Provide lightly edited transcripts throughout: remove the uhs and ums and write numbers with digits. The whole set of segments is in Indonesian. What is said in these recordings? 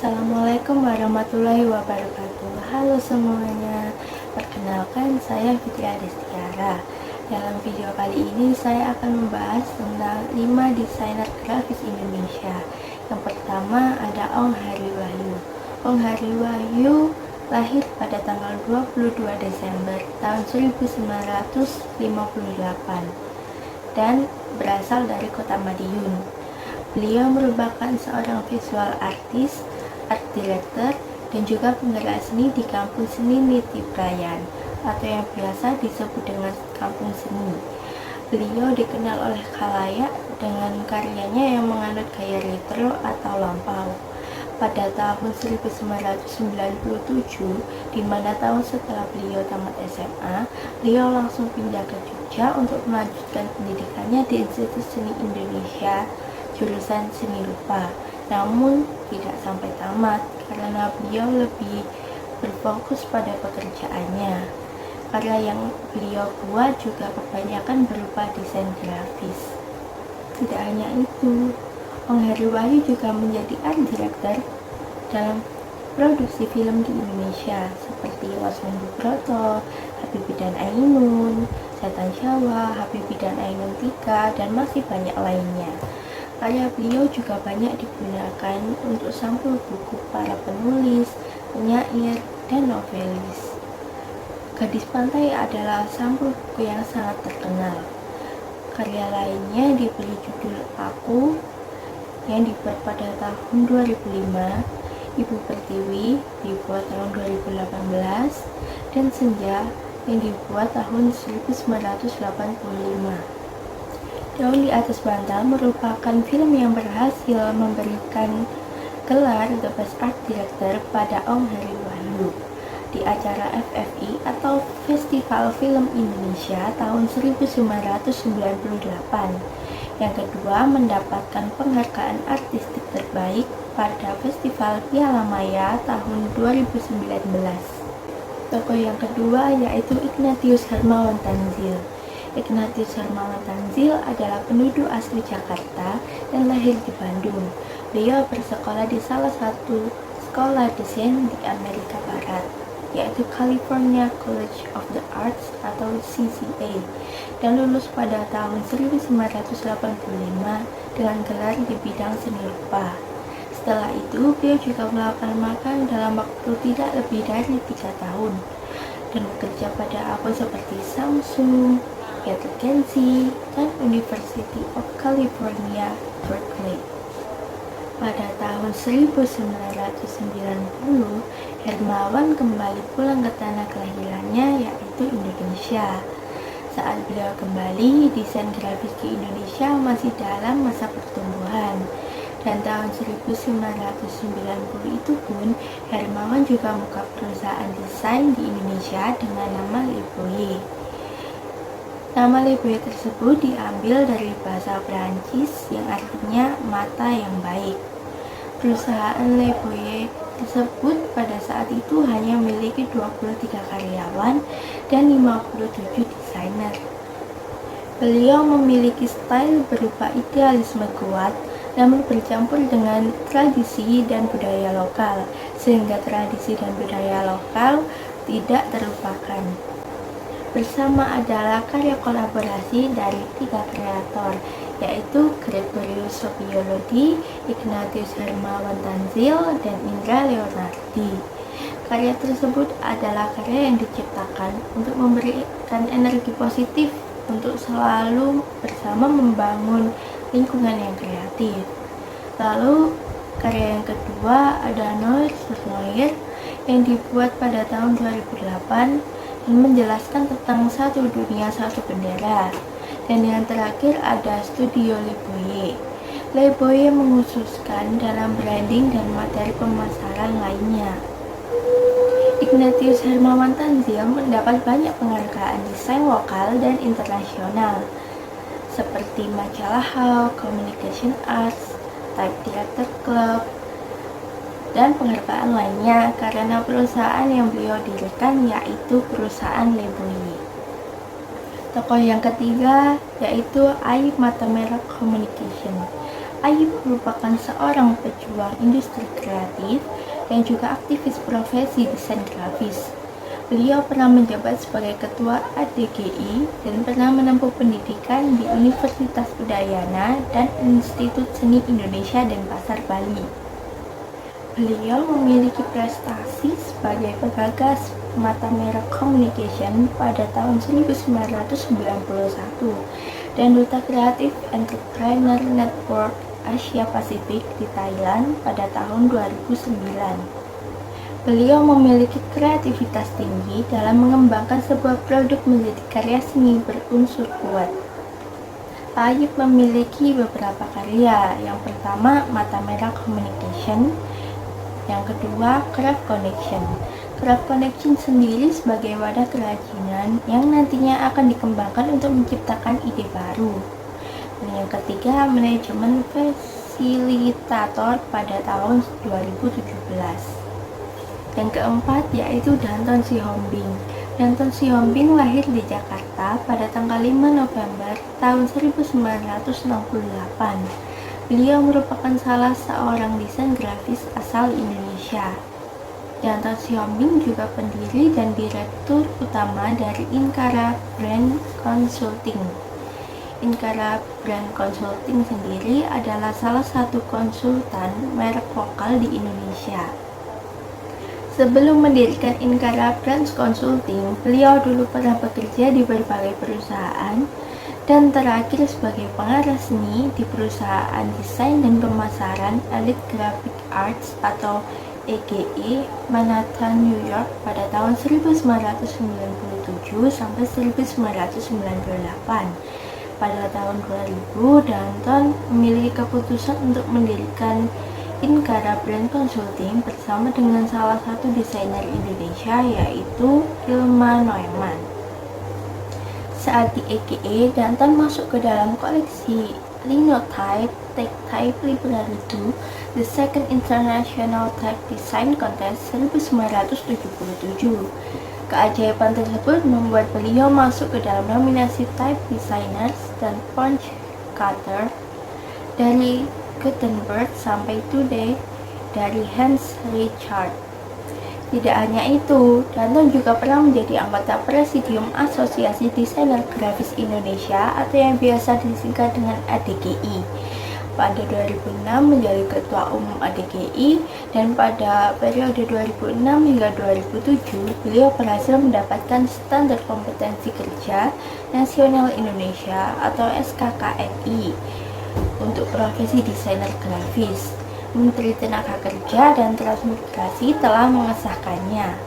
Assalamualaikum warahmatullahi wabarakatuh. Halo semuanya, perkenalkan saya Fitri Adistiara. Dalam video kali ini saya akan membahas tentang 5 desainer grafis Indonesia. Yang pertama ada Ong Hari Wahyu. Ong Hari Wahyu lahir pada tanggal 22 Desember tahun 1958 dan berasal dari kota Madiun. Beliau merupakan seorang visual artis, art director, dan juga penggerak seni di Kampung Seni Niti Prayan atau yang biasa disebut dengan Kampung Seni. Beliau dikenal oleh khalayak dengan karyanya yang menganut gaya retro atau lampau. Pada tahun 1997, di mana tahun setelah beliau tamat SMA, beliau langsung pindah ke Jogja untuk melanjutkan pendidikannya di Institut Seni Indonesia jurusan seni rupa, namun tidak sampai tamat karena beliau lebih berfokus pada pekerjaannya. Karya yang beliau buat juga kebanyakan berupa desain grafis. Tidak hanya itu, Ong Hari Wahyu juga menjadi art director dalam produksi film di Indonesia seperti Wasmon Bubroto, Habibie dan Ainun, Setan Jawa, Habibie dan Ainun 3, dan masih banyak lainnya. Karya beliau juga banyak digunakan untuk sampul buku para penulis, penyair, dan novelis. Gadis Pantai adalah sampul buku yang sangat terkenal. Karya lainnya diberi judul Aku yang dibuat pada tahun 2005, Ibu Pertiwi dibuat tahun 2018, dan Senja yang dibuat tahun 1985. Daun di Atas Bantal merupakan film yang berhasil memberikan gelar The Best Art Director pada Ong Hari Wahyu di acara FFI atau Festival Film Indonesia tahun 1998. Yang kedua, mendapatkan penghargaan artistik terbaik pada Festival Piala Maya tahun 2019. Tokoh yang kedua yaitu Ignatius Hermawan Tanzil. Ignatius Hermawan Tanzil adalah penduduk asli Jakarta dan lahir di Bandung. Beliau bersekolah di salah satu sekolah desain di Amerika Barat, yaitu California College of the Arts atau CCA, dan lulus pada tahun 1985 dengan gelar di bidang seni rupa. Setelah itu, beliau juga melakukan magang dalam waktu tidak lebih dari 3 tahun dan bekerja pada akun seperti Samsung, Kenzie, dan University of California, Berkeley. Pada tahun 1990, Hermawan kembali pulang ke tanah kelahirannya, yaitu Indonesia. Saat beliau kembali, desain grafis di Indonesia masih dalam masa pertumbuhan. Dan tahun 1990 itu pun, Hermawan juga membuka perusahaan desain di Indonesia dengan nama Le Boyer. Nama Le Boyer tersebut diambil dari bahasa Prancis yang artinya mata yang baik. Perusahaan Le Boyer tersebut pada saat itu hanya memiliki 23 karyawan dan 57 desainer. Beliau memiliki style berupa idealisme kuat, namun bercampur dengan tradisi dan budaya lokal, sehingga tradisi dan budaya lokal tidak terlupakan. Bersama adalah karya kolaborasi dari 3 kreator, yaitu Gregorius Sopiolodi, Ignatius Hermawan Tanzil, dan Indra Leonardi. Karya tersebut adalah karya yang diciptakan untuk memberikan energi positif untuk selalu bersama membangun lingkungan yang kreatif. Lalu karya yang kedua ada Noir Noir yang dibuat pada tahun 2008 dan menjelaskan tentang satu dunia satu bendera. Dan yang terakhir ada Studio Le Boyer. Le Boyer mengkhususkan dalam branding dan materi pemasaran lainnya. Ignatius Hermawan Tanzil mendapat banyak penghargaan desain lokal dan internasional seperti majalah How, Communication Arts, Type Theater Club, dan penghargaan lainnya karena perusahaan yang beliau dirikan yaitu perusahaan Le Boyer. Tokoh yang ketiga yaitu Ayub Matamera Communication. Ayub merupakan seorang pejuang industri kreatif yang juga aktivis profesi desain grafis. Beliau pernah menjabat sebagai ketua ADGI dan pernah menempuh pendidikan di Universitas Udayana dan Institut Seni Indonesia Denpasar, Bali. Beliau memiliki prestasi sebagai penggagas Mata Merah Communication pada tahun 1991 dan Duta Kreatif Entrepreneur Network Asia Pasifik di Thailand pada tahun 2009. Beliau memiliki kreativitas tinggi dalam mengembangkan sebuah produk menjadi karya seni berunsur kuat. Ayub memiliki beberapa karya. Yang pertama, Mata Merah Communication. Yang kedua, Craft Connection. Craft Connection sendiri sebagai wadah kerajinan yang nantinya akan dikembangkan untuk menciptakan ide baru. Dan yang ketiga, Manajemen Fasilitator pada tahun 2017. Yang keempat yaitu Danton Sihombing. Danton Sihombing lahir di Jakarta pada tanggal 5 November tahun 1968. Beliau merupakan salah seorang desain grafis asal Indonesia. Danton Sihombing juga pendiri dan direktur utama dari Inkara Brand Consulting. Inkara Brand Consulting sendiri adalah salah satu konsultan merek lokal di Indonesia. Sebelum mendirikan Inkara Brands Consulting, beliau dulu pernah bekerja di berbagai perusahaan dan terakhir sebagai pengarah seni di perusahaan desain dan pemasaran Elite Graphic Arts atau EGE Manhattan, New York pada tahun 1997 sampai 1998. Pada tahun 2000, Danton memiliki keputusan untuk mendirikan Inkara Brand Consulting bersama dengan salah satu desainer Indonesia yaitu Hilma Neumann. Saat di EGE, Danton masuk ke dalam koleksi Linotype Type Library 2, The Second International Type Design Contest 1977. Keajaiban tersebut membuat beliau masuk ke dalam nominasi Type Designers dan Punch Cutter dari Gutenberg sampai Today dari Hans Richard. Tidak hanya itu, Danton juga pernah menjadi anggota Presidium Asosiasi Desainer Grafis Indonesia atau yang biasa disingkat dengan ADGI. Pada 2006 menjadi Ketua Umum ADGI dan pada periode 2006 hingga 2007 beliau berhasil mendapatkan Standar Kompetensi Kerja Nasional Indonesia atau SKKNI untuk profesi desainer grafis. Menteri Tenaga Kerja dan Transmigrasi telah mengesahkannya.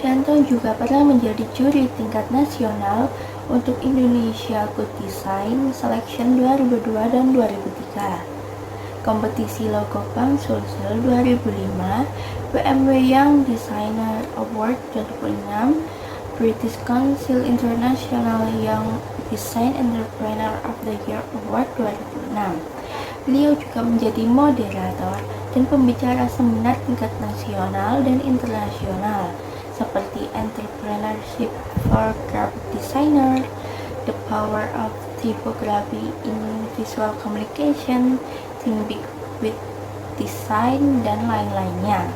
Danton juga pernah menjadi juri tingkat nasional untuk Indonesia Good Design Selection 2002 dan 2003, kompetisi logo Bank Sulsel 2005, BMW Young Designer Award 2006, British Council International Young Design Entrepreneur of the Year Award 2006. Beliau juga menjadi moderator dan pembicara seminar tingkat nasional dan internasional seperti Entrepreneurship for Graphic Designer, The Power of Typography in Visual Communication, Think Big with Design, dan lain-lainnya.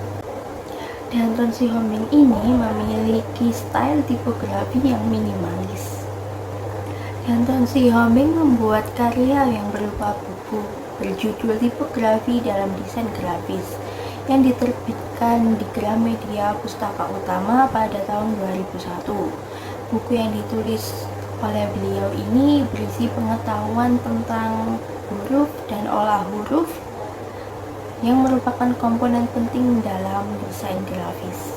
Danton Sihombing ini memiliki style tipografi yang minimalis. Danton Sihombing membuat karya yang berupa buku berjudul Tipografi dalam Desain Grafis yang diterbitkan di Gramedia Pustaka Utama pada tahun 2001. Buku yang ditulis oleh beliau ini berisi pengetahuan tentang huruf dan olah huruf yang merupakan komponen penting dalam desain grafis.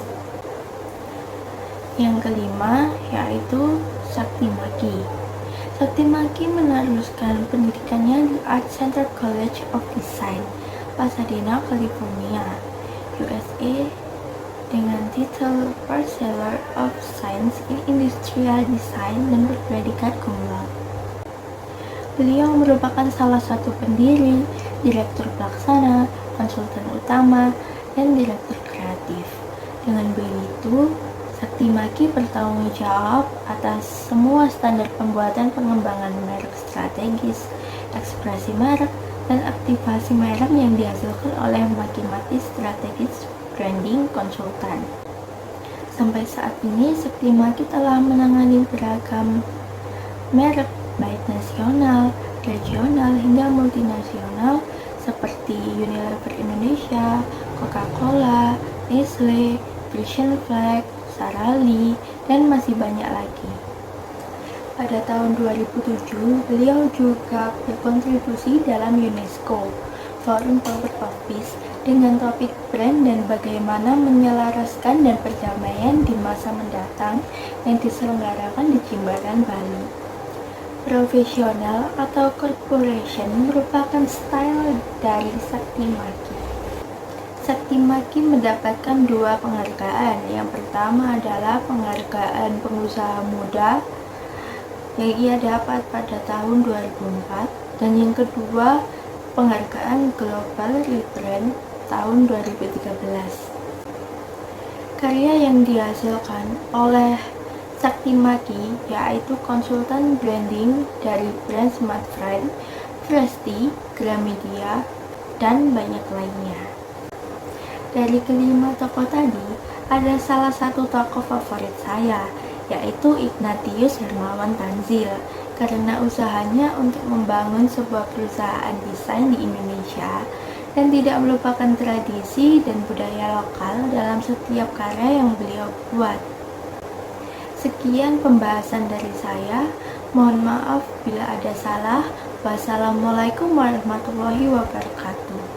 Yang kelima yaitu Sakti Maki. Sakti Maki meneruskan pendidikannya di Art Center College of Design, Pasadena, California, USA dengan titel Bachelor of Science in Industrial Design dan berpredikat cum laude. Beliau merupakan salah satu pendiri, direktur pelaksana, konsultan utama, dan direktur kreatif. Dengan begitu, Sakti Sakti Maki bertanggung jawab atas semua standar pembuatan pengembangan merek strategis, ekspresi merek, dan aktivasi merek yang dihasilkan oleh Maki Strategic Branding Consultant. Sampai saat ini, Sakti Maki telah menangani beragam merek baik nasional, regional, hingga multinasional seperti Unilever Indonesia, Coca-Cola, Nestle, Frisian Flag, Sara Lee, dan masih banyak lagi. Pada tahun 2007, beliau juga berkontribusi dalam UNESCO Forum Power of Peace dengan topik brand dan bagaimana menyelaraskan dan perdamaian di masa mendatang yang diselenggarakan di Jimbaran, Bali. Profesional atau corporation merupakan style dari Sakti Maki. Sakti Maki mendapatkan 2 penghargaan. Yang pertama adalah penghargaan pengusaha muda yang ia dapat pada tahun 2004, dan yang kedua penghargaan Global Rebrand tahun 2013. Karya yang dihasilkan oleh Sakti Maki yaitu konsultan branding dari brand Smartfren, Fresti, Gramedia, dan banyak lainnya. Dari kelima tokoh tadi, ada salah satu tokoh favorit saya, yaitu Ignatius Hermawan Tanzil, karena usahanya untuk membangun sebuah perusahaan desain di Indonesia dan tidak melupakan tradisi dan budaya lokal dalam setiap karya yang beliau buat. Sekian pembahasan dari saya. Mohon maaf bila ada salah. Wassalamualaikum warahmatullahi wabarakatuh.